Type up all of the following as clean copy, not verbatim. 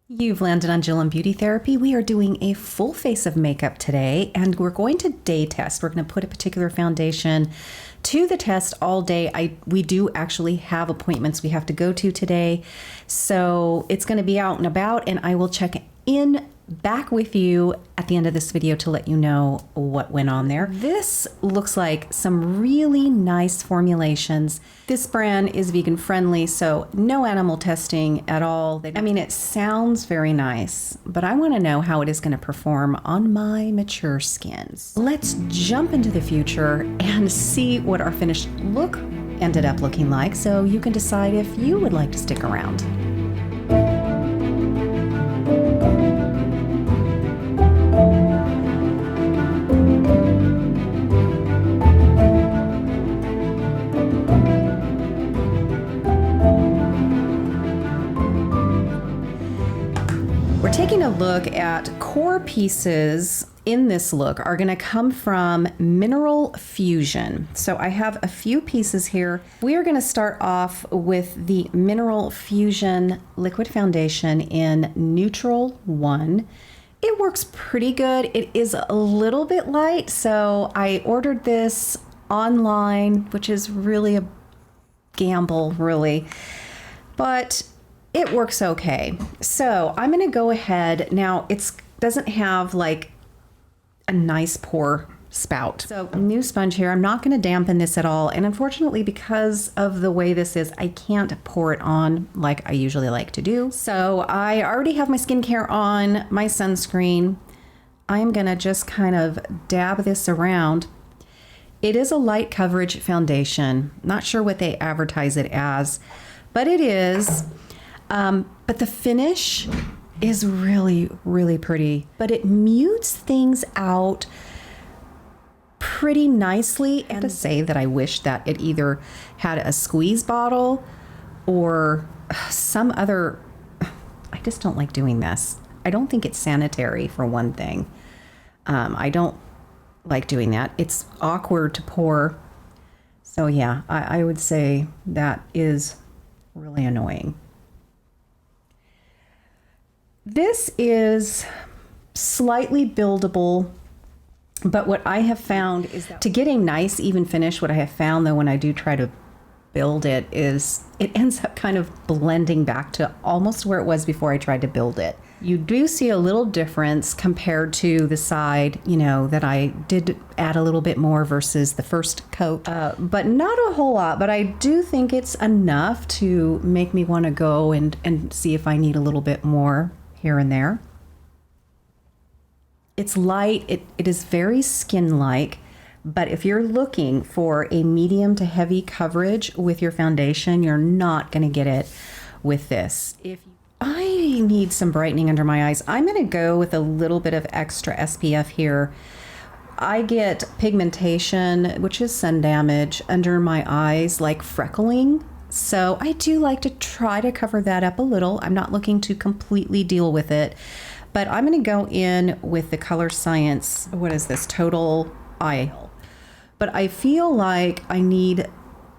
You've landed on Jill and Beauty Therapy. We are doing a full face of makeup today, and we're going to day test. We're going to put a particular foundation to the test all day. We do actually have appointments we have to go to today, so it's going to be out and about, and I will check in back with you at the end of this video to let you know what went on there. This looks like some really nice formulations. This brand is vegan friendly, so no animal testing at all. I mean, it sounds very nice, but I want to know how it is going to perform on my mature skins. Let's jump into the future and see what our finished look ended up looking like, so you can decide if you would like to stick around. We're taking a look at core pieces in this look are going to come from Mineral Fusion. So I have a few pieces here. We are going to start off with the Mineral Fusion Liquid Foundation in Neutral 1. It works pretty good. It is a little bit light, so I ordered this online, which is really a gamble, really. But it works okay. So I'm going to go ahead. Now, it doesn't have like a nice pour spout. So new sponge here. I'm not going to dampen this at all. And unfortunately, because of the way this is, I can't pour it on like I usually like to do. So I already have my skincare on, my sunscreen. I'm going to just kind of dab this around. It is a light coverage foundation. Not sure what they advertise it as, but it is. But the finish is really, really pretty, but it mutes things out pretty nicely. And to say that I wish that it either had a squeeze bottle or some other, I just don't like doing this. I don't think it's sanitary, for one thing. I don't like doing that. It's awkward to pour. So yeah, I would say that is really annoying. This is slightly buildable, but what I have found is that to get a nice even finish, what I have found though when I do try to build it is it ends up kind of blending back to almost where it was before I tried to build it. You do see a little difference compared to the side, you know, that I did add a little bit more versus the first coat, but not a whole lot. But I do think it's enough to make me want to go and see if I need a little bit more here and there. It's light, it is very skin-like, but if you're looking for a medium to heavy coverage with your foundation, you're not going to get it with this. If I need some brightening under my eyes, I'm going to go with a little bit of extra SPF here. I get pigmentation, which is sun damage, under my eyes, like freckling. So I do like to try to cover that up a little. I'm not looking to completely deal with it, but I'm going to go in with the Color Science, what is this, Total Eye. But I feel like I need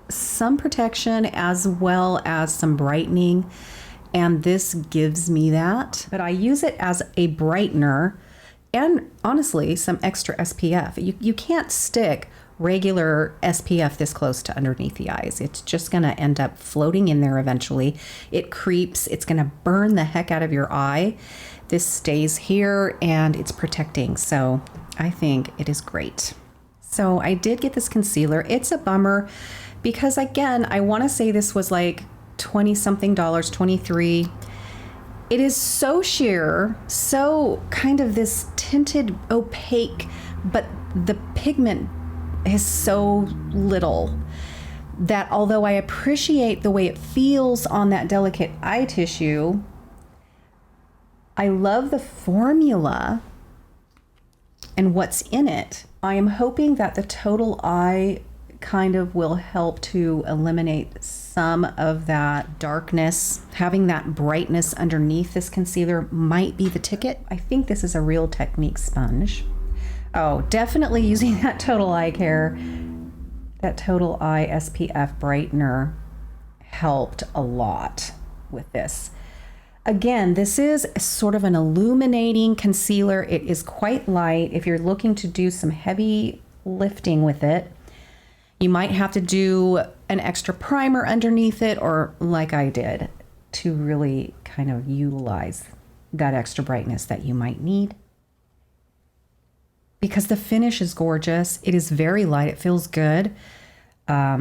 some protection as well as some brightening, and this gives me that. But I use it as a brightener and honestly some extra SPF. You can't stick regular SPF this close to underneath the eyes. It's just going to end up floating in there eventually. It creeps. It's going to burn the heck out of your eye. This stays here and it's protecting. So I think it is great. So I did get this concealer. It's a bummer because again, I want to say this was like 20 something dollars, 23. It is so sheer, so kind of this tinted opaque, but the pigment is so little that although I appreciate the way it feels on that delicate eye tissue, I love the formula and what's in it. I am hoping that the Total Eye kind of will help to eliminate some of that darkness. Having that brightness underneath this concealer might be the ticket. I think this is a Real Technique sponge. Oh, definitely using that Total Eye Care, that Total Eye SPF brightener helped a lot with this. Again, this is sort of an illuminating concealer. It is quite light. If you're looking to do some heavy lifting with it, you might have to do an extra primer underneath it, or like I did, to really kind of utilize that extra brightness that you might need. Because the finish is gorgeous. It is very light. It feels good. But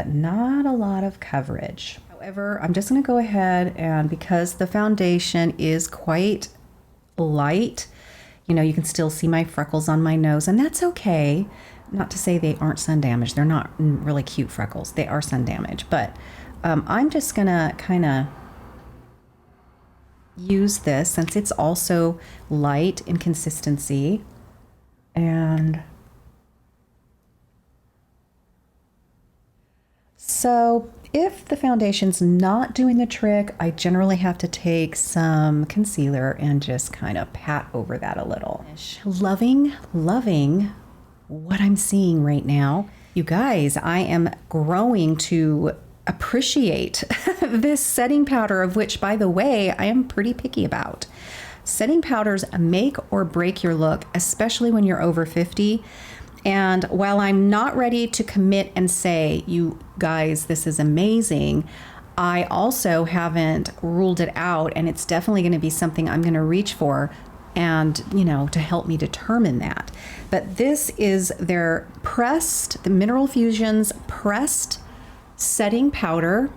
not a lot of coverage. However, I'm just going to go ahead and, because the foundation is quite light, you know, you can still see my freckles on my nose, and that's okay. Not to say they aren't sun damaged. They're not really cute freckles. They are sun damaged, but I'm just going to kind of use this since it's also light in consistency. And so if the foundation's not doing the trick, I generally have to take some concealer and just kind of pat over that a little. Loving what I'm seeing right now. You guys, I am growing to appreciate this setting powder, of which, by the way, I am pretty picky about. Setting powders make or break your look, especially when you're over 50. And while I'm not ready to commit and say, you guys, this is amazing, I also haven't ruled it out, and it's definitely going to be something I'm going to reach for, and, you know, to help me determine that. But this is their pressed, the Mineral Fusion's pressed setting powder.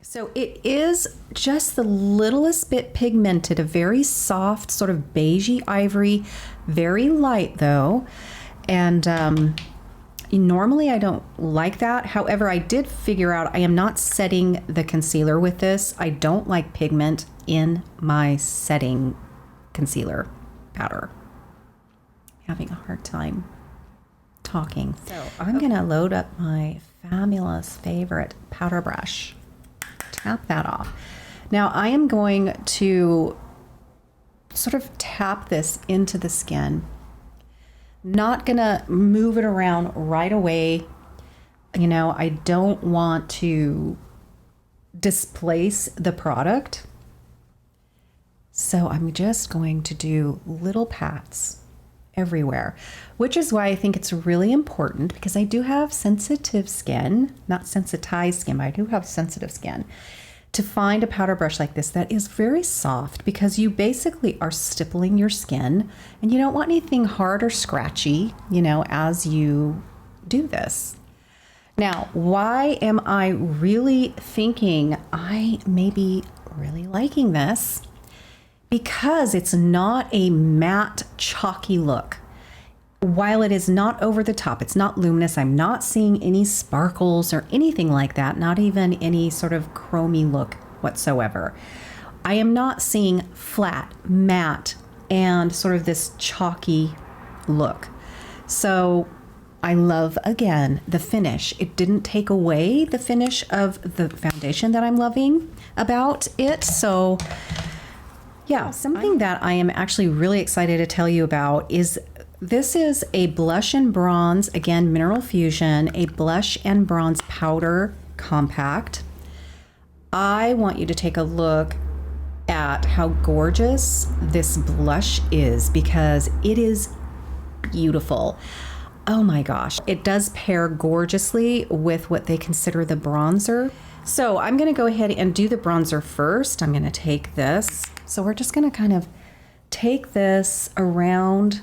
So it is just the littlest bit pigmented, a very soft, sort of beigey ivory, very light though. And normally I don't like that. However, I did figure out I am not setting the concealer with this. I don't like pigment in my setting concealer powder. Having a hard time talking. So I'm gonna load up my fabulous favorite powder brush. Tap that off. Now I am going to sort of tap this into the skin. Not gonna move it around right away. You know, I don't want to displace the product. So I'm just going to do little pats everywhere, which is why I think it's really important, because I do have sensitive skin, not sensitized skin, but I do have sensitive skin, to find a powder brush like this that is very soft, because you basically are stippling your skin and you don't want anything hard or scratchy, you know, as you do this. Now, why am I really thinking I may be really liking this? Because it's not a matte, chalky look. While it is not over the top, it's not luminous, I'm not seeing any sparkles or anything like that, not even any sort of chromy look whatsoever. I am not seeing flat, matte, and sort of this chalky look. So I love, again, the finish. It didn't take away the finish of the foundation that I'm loving about it. So yeah, something that I am actually really excited to tell you about is this is a blush and bronze, again, Mineral Fusion, a blush and bronze powder compact. I want you to take a look at how gorgeous this blush is, because it is beautiful. Oh my gosh, it does pair gorgeously with what they consider the bronzer. So I'm gonna go ahead and do the bronzer first. I'm gonna take this. So we're just gonna kind of take this around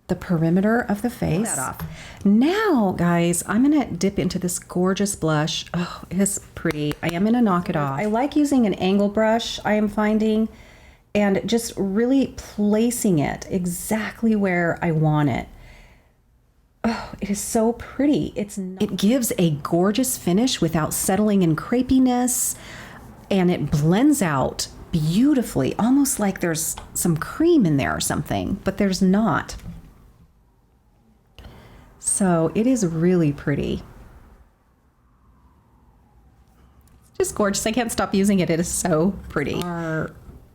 the perimeter of the face. Pull that off. Now, guys, I'm gonna dip into this gorgeous blush. Oh, it is pretty. I am gonna knock it off. I like using an angle brush, I am finding, and just really placing it exactly where I want it. Oh, it is so pretty. It gives a gorgeous finish without settling in crepiness, and it blends out beautifully, almost like there's some cream in there or something, but there's not. So it is really pretty. It's just gorgeous. I can't stop using it. It is so pretty.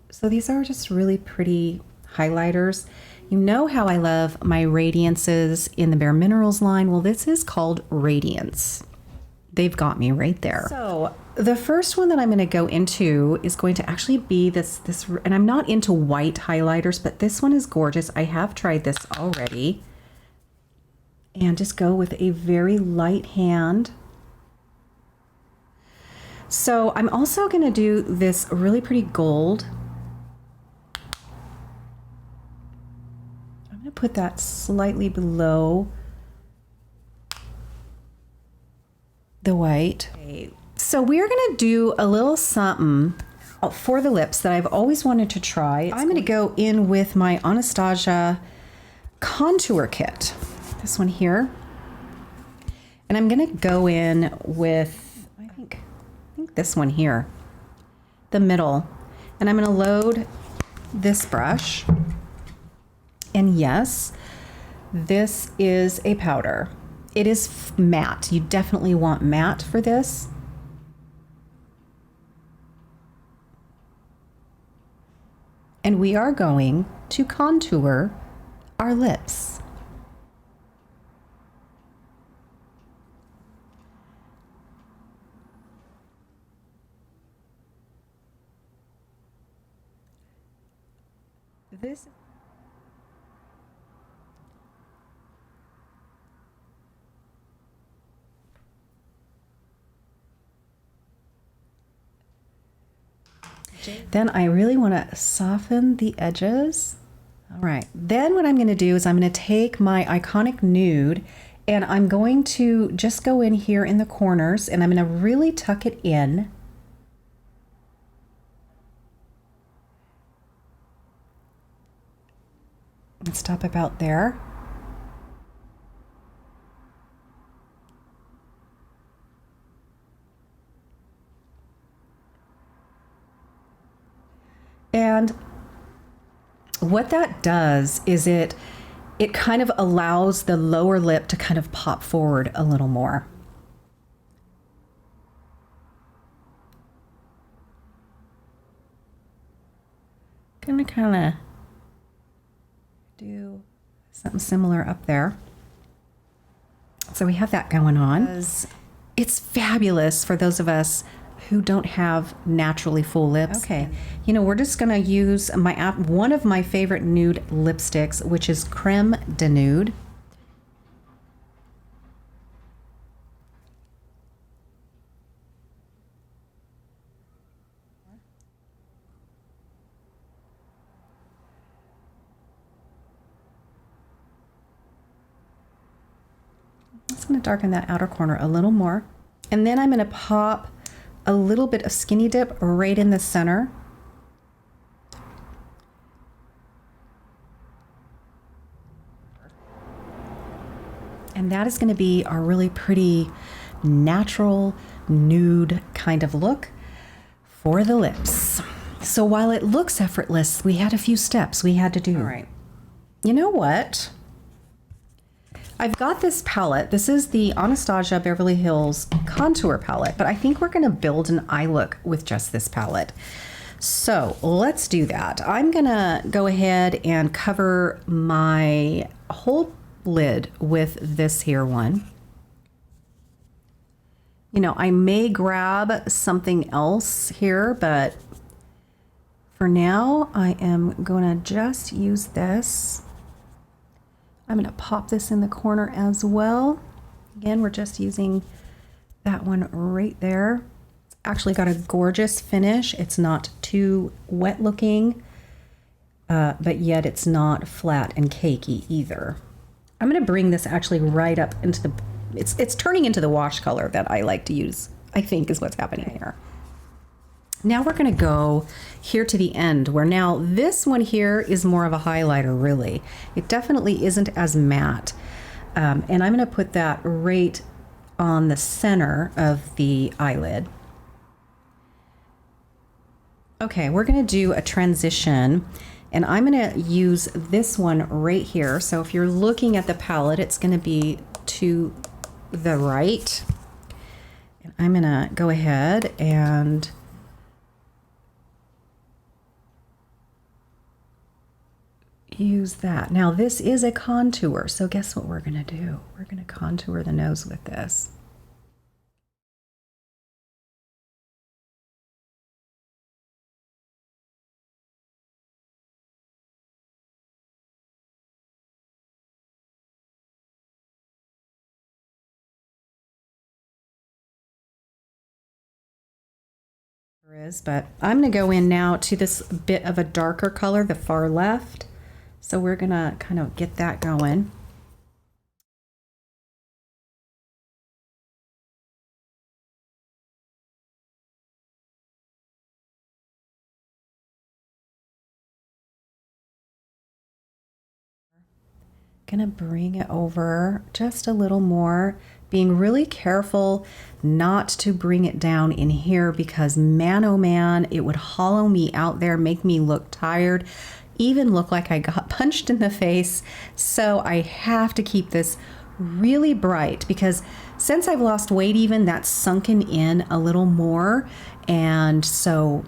So these are just really pretty highlighters. You know how I love my Radiances in the Bare Minerals line? Well, this is called Radiance. they've got me right there. So the first one that I'm going to go into is going to actually be this, and I'm not into white highlighters, but this one is gorgeous. I have tried this already. And just go with a very light hand. So I'm also going to do this really pretty gold. I'm going to put that slightly below the white. Okay. So we're going to do a little something for the lips that I've always wanted to try. I'm going to go in with my Anastasia contour kit, this one here, and I'm going to go in with I think this one here, the middle, and I'm going to load this brush. And yes, this is a powder. It is matte. You definitely want matte for this. And we are going to contour our lips. This Then I really want to soften the edges. All right. Then what I'm going to do is I'm going to take my Iconic Nude and I'm going to just go in here in the corners and I'm going to really tuck it in. And stop about there. And what that does is it kind of allows the lower lip to kind of pop forward a little more. Gonna kind of do something similar up there. So we have that going on. It's fabulous for those of us who don't have naturally full lips. Okay, you know, we're just gonna use one of my favorite nude lipsticks, which is Creme de Nude. I'm just gonna darken that outer corner a little more. And then I'm gonna pop a little bit of Skinny Dip right in the center. And that is going to be our really pretty natural nude kind of look for the lips. So while it looks effortless, we had a few steps we had to do. All right. You know what? I've got this palette. This is the Anastasia Beverly Hills contour palette, but I think we're going to build an eye look with just this palette. So let's do that. I'm going to go ahead and cover my whole lid with this here one. You know, I may grab something else here, but for now I am going to just use this. I'm going to pop this in the corner as well. Again, we're just using that one right there. It's actually got a gorgeous finish. It's not too wet looking, but yet it's not flat and cakey either. I'm going to bring this actually right up into the, it's turning into the wash color that I like to use, I think is what's happening here. Now we're going to go here to the end where now this one here is more of a highlighter, really. It definitely isn't as matte. And I'm going to put that right on the center of the eyelid. Okay, we're going to do a transition and I'm going to use this one right here. So if you're looking at the palette, it's going to be to the right. And I'm going to go ahead and use that. Now this is a contour, so guess what we're going to do? We're going to contour the nose with this. But I'm going to go in now to this bit of a darker color, the far left. So we're going to kind of get that going. Gonna bring it over just a little more, being really careful not to bring it down in here because man, oh man, it would hollow me out there, make me look tired, even look like I got punched in the face. So I have to keep this really bright because since I've lost weight, even that's sunken in a little more. And so,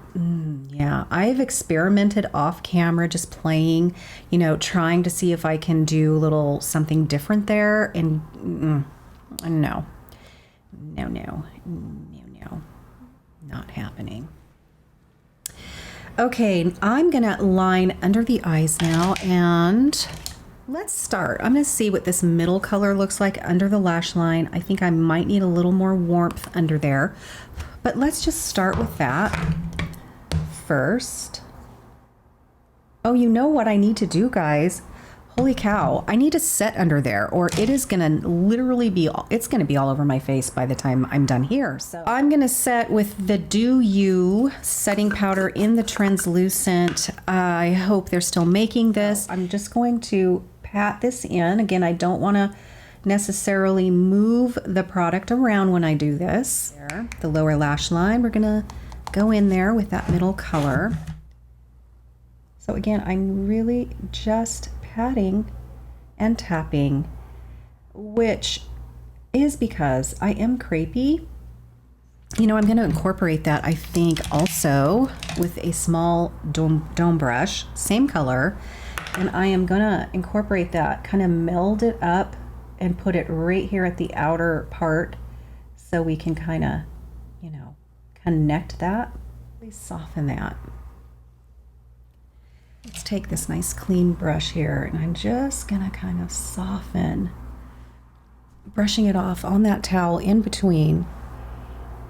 yeah, I've experimented off camera, just playing, you know, trying to see if I can do a little something different there. And no, not happening. Okay, I'm gonna line under the eyes now, and let's start. I'm gonna see what this middle color looks like under the lash line. I think I might need a little more warmth under there, but let's just start with that first. Oh, you know what I need to do, guys? Holy cow, I need to set under there or it is gonna literally be, it's gonna be all over my face by the time I'm done here. So I'm gonna set with the Do You setting powder in the translucent. I hope they're still making this. I'm just going to pat this in. Again, I don't wanna necessarily move the product around when I do this. There, the lower lash line, we're gonna go in there with that middle color. So again, I'm really just patting and tapping, which is because I am crepey. You know, I'm going to incorporate that, I think, also with a small dome brush, same color, and I am going to incorporate that, kind of meld it up and put it right here at the outer part so we can kind of, you know, connect that, really soften that. Let's take this nice clean brush here and I'm just gonna kind of soften, brushing it off on that towel in between.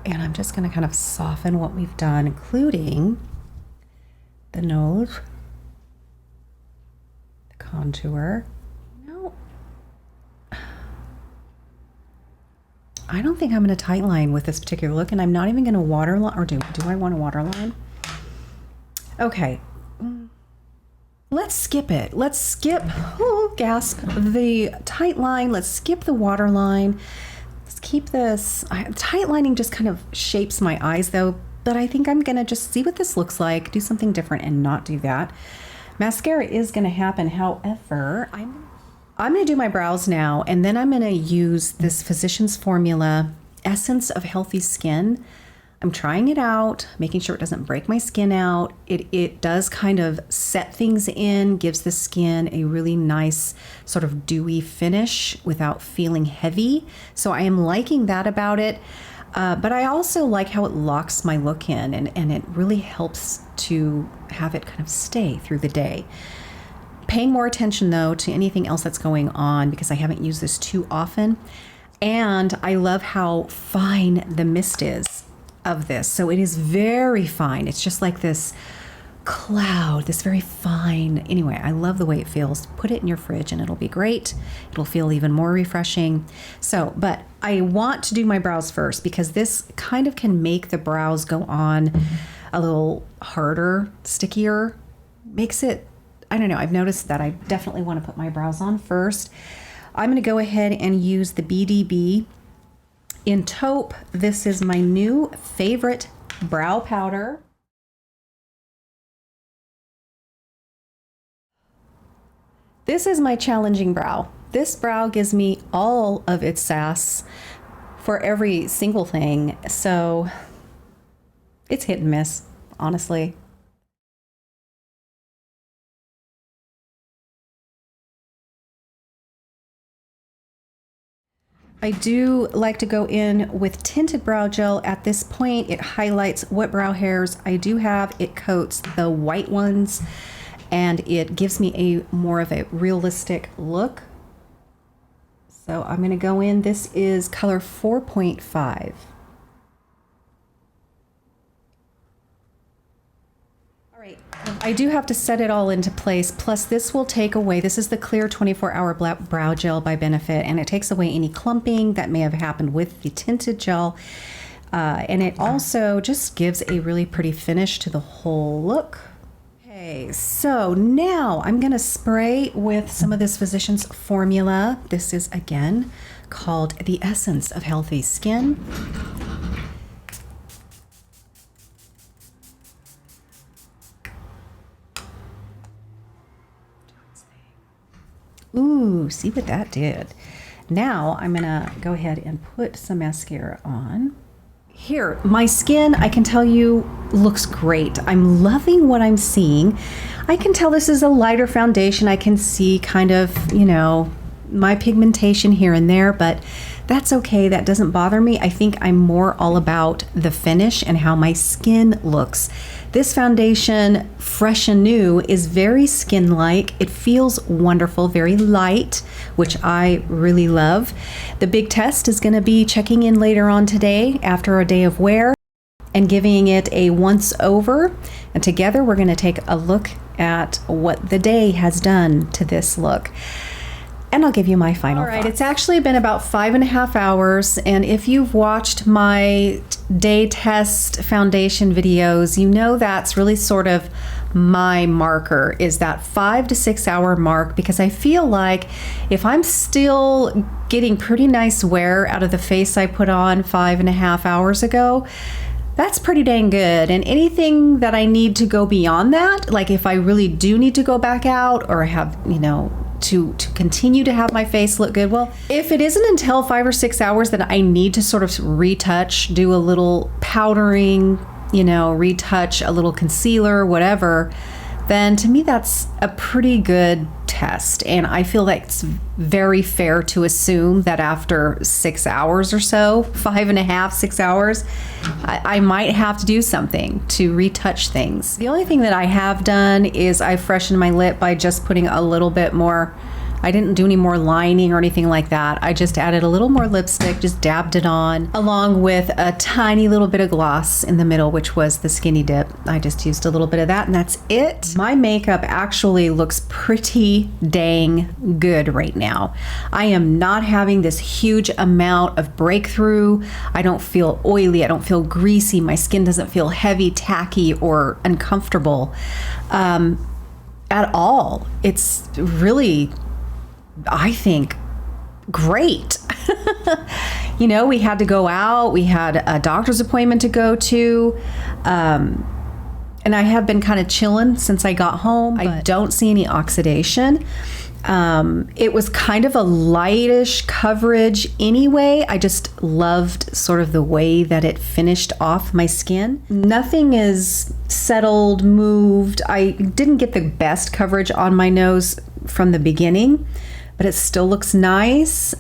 And I'm just gonna kind of soften what we've done, including the nose, the contour. No, I don't think I'm gonna tightline with this particular look, and I'm not even gonna waterline, or do I want a waterline? Okay. Let's skip it. Let's skip, gasp, the tight line. Let's skip the water line. Let's keep this. Tight lining just kind of shapes my eyes though, but I think I'm going to just see what this looks like, do something different and not do that. Mascara is going to happen. However, I'm going to do my brows now, and then I'm going to use this Physicians Formula Essence of Healthy Skin. I'm trying it out, making sure it doesn't break my skin out. It does kind of set things in, gives the skin a really nice sort of dewy finish without feeling heavy. So I am liking that about it. But I also like how it locks my look in, and it really helps to have it kind of stay through the day. Paying more attention though to anything else that's going on because I haven't used this too often. And I love how fine the mist is of this. So it is very fine. It's just like this cloud, this very fine. Anyway, I love the way it feels. Put it in your fridge and it'll be great. It'll feel even more refreshing. So, but I want to do my brows first because this kind of can make the brows go on a little harder, stickier. Makes it, I don't know, I've noticed that I definitely want to put my brows on first. I'm going to go ahead and use the BDB in Taupe. This is my new favorite brow powder. This is my challenging brow. This brow gives me all of its sass for every single thing. So it's hit and miss, honestly. I do like to go in with tinted brow gel at this point. It highlights what brow hairs I do have. It coats the white ones and it gives me a more of a realistic look. So I'm going to go in. This is color 4.5. All right, I do have to set it all into place. Plus this will take away, this is the Clear 24-Hour Brow Gel by Benefit, and it takes away any clumping that may have happened with the tinted gel. And it also just gives a really pretty finish to the whole look. Okay, so now I'm gonna spray with some of this Physicians formula. This is again called the Essence of Healthy Skin. Ooh, see what that did. Now I'm gonna go ahead and put some mascara on. Here, my skin, I can tell you, looks great. I'm loving what I'm seeing. I can tell this is a lighter foundation. I can see kind of, you know, my pigmentation here and there, but that's okay. That doesn't bother me. I think I'm more all about the finish and how my skin looks. This foundation, fresh and new, is very skin-like. It feels wonderful, very light, which I really love. The big test is going to be checking in later on today after a day of wear and giving it a once over. And together we're going to take a look at what the day has done to this look. And I'll give you my final thoughts. All right, it's actually been about 5.5 hours, and if you've watched my day test foundation videos, you know that's really sort of my marker, is that 5 to 6 hour mark, because I feel like if I'm still getting pretty nice wear out of the face I put on 5.5 hours ago, that's pretty dang good. And anything that I need to go beyond that, like if I really do need to go back out or have, you know, to continue to have my face look good, well, if it isn't until 5 or 6 hours that I need to sort of retouch, do a little powdering, you know, retouch, a little concealer, whatever, then to me that's a pretty good test. And I feel like it's very fair to assume that after 6 hours or so, 5.5, 6 hours, I might have to do something to retouch things. The only thing that I have done is I freshened my lip by just putting a little bit more. I didn't do any more lining or anything like that. I just added a little more lipstick, just dabbed it on, along with a tiny little bit of gloss in the middle, which was the Skinny Dip. I just used a little bit of that, and that's it. My makeup actually looks pretty dang good right now. I am not having this huge amount of breakthrough. I don't feel oily. I don't feel greasy. My skin doesn't feel heavy, tacky, or uncomfortable at all. It's really, I think, great. You know, we had to go out. We had a doctor's appointment to go to. And I have been kind of chilling since I got home. I don't see any oxidation. It was kind of a lightish coverage anyway. I just loved sort of the way that it finished off my skin. Nothing is settled, moved. I didn't get the best coverage on my nose from the beginning, but it still looks nice.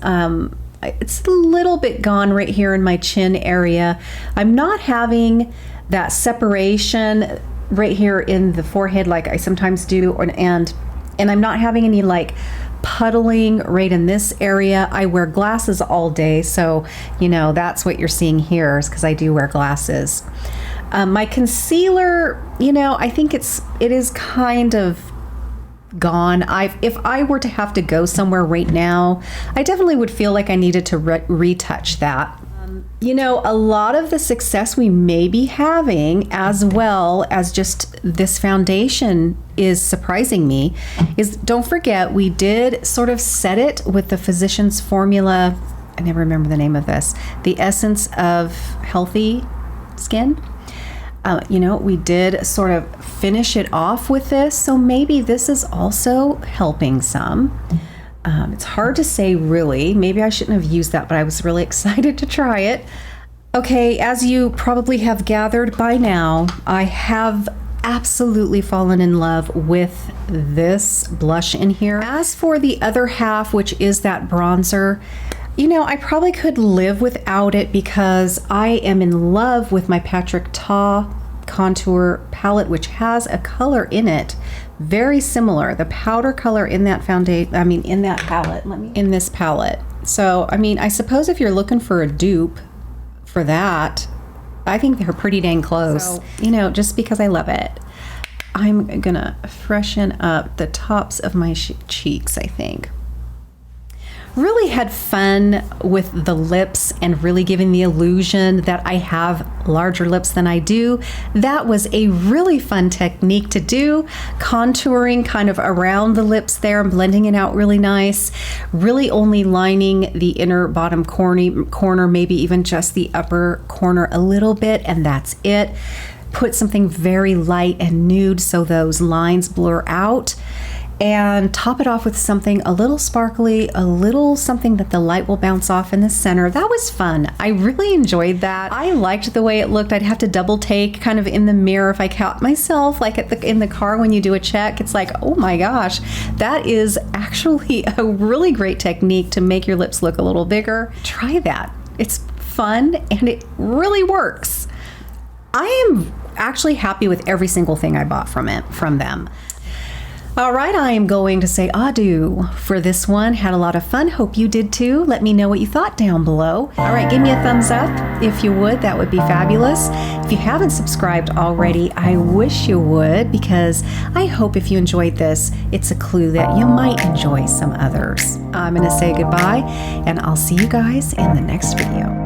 It's a little bit gone right here in my chin area. I'm not having that separation right here in the forehead like I sometimes do, and I'm not having any like puddling right in this area. I wear glasses all day, so you know that's what you're seeing here is because I do wear glasses. My concealer, you know, I think it is kind of gone. If I were to have to go somewhere right now, I definitely would feel like I needed to retouch that. You know, a lot of the success we may be having, as well as just this foundation is surprising me, is don't forget we did sort of set it with the Physicians formula. I never remember the name of this. The Essence of Healthy Skin. You know, we did sort of finish it off with this, so maybe this is also helping some. It's hard to say really. Maybe I shouldn't have used that, but I was really excited to try it. Okay, as you probably have gathered by now, I have absolutely fallen in love with this blush in here. As for the other half, which is that bronzer, you know, I probably could live without it because I am in love with my Patrick Ta contour palette, which has a color in it very similar. The powder color in that foundation, in that palette, in this palette. So, I mean, I suppose if you're looking for a dupe for that, I think they're pretty dang close, so, you know, just because I love it. I'm gonna freshen up the tops of my cheeks, I think. Really had fun with the lips and really giving the illusion that I have larger lips than I do. That was a really fun technique to do. Contouring kind of around the lips there and blending it out really nice. Really only lining the inner bottom corner, maybe even just the upper corner a little bit, and that's it. Put something very light and nude so those lines blur out. And top it off with something a little sparkly, a little something that the light will bounce off in the center. That was fun. I really enjoyed that. I liked the way it looked. I'd have to double take kind of in the mirror if I caught myself, like in the car when you do a check. It's like, oh my gosh, that is actually a really great technique to make your lips look a little bigger. Try that. It's fun and it really works. I am actually happy with every single thing I bought from them. All right, I am going to say adieu for this one. Had a lot of fun. Hope you did too. Let me know what you thought down below. All right, give me a thumbs up if you would. That would be fabulous. If you haven't subscribed already, I wish you would, because I hope if you enjoyed this, it's a clue that you might enjoy some others. I'm going to say goodbye, and I'll see you guys in the next video.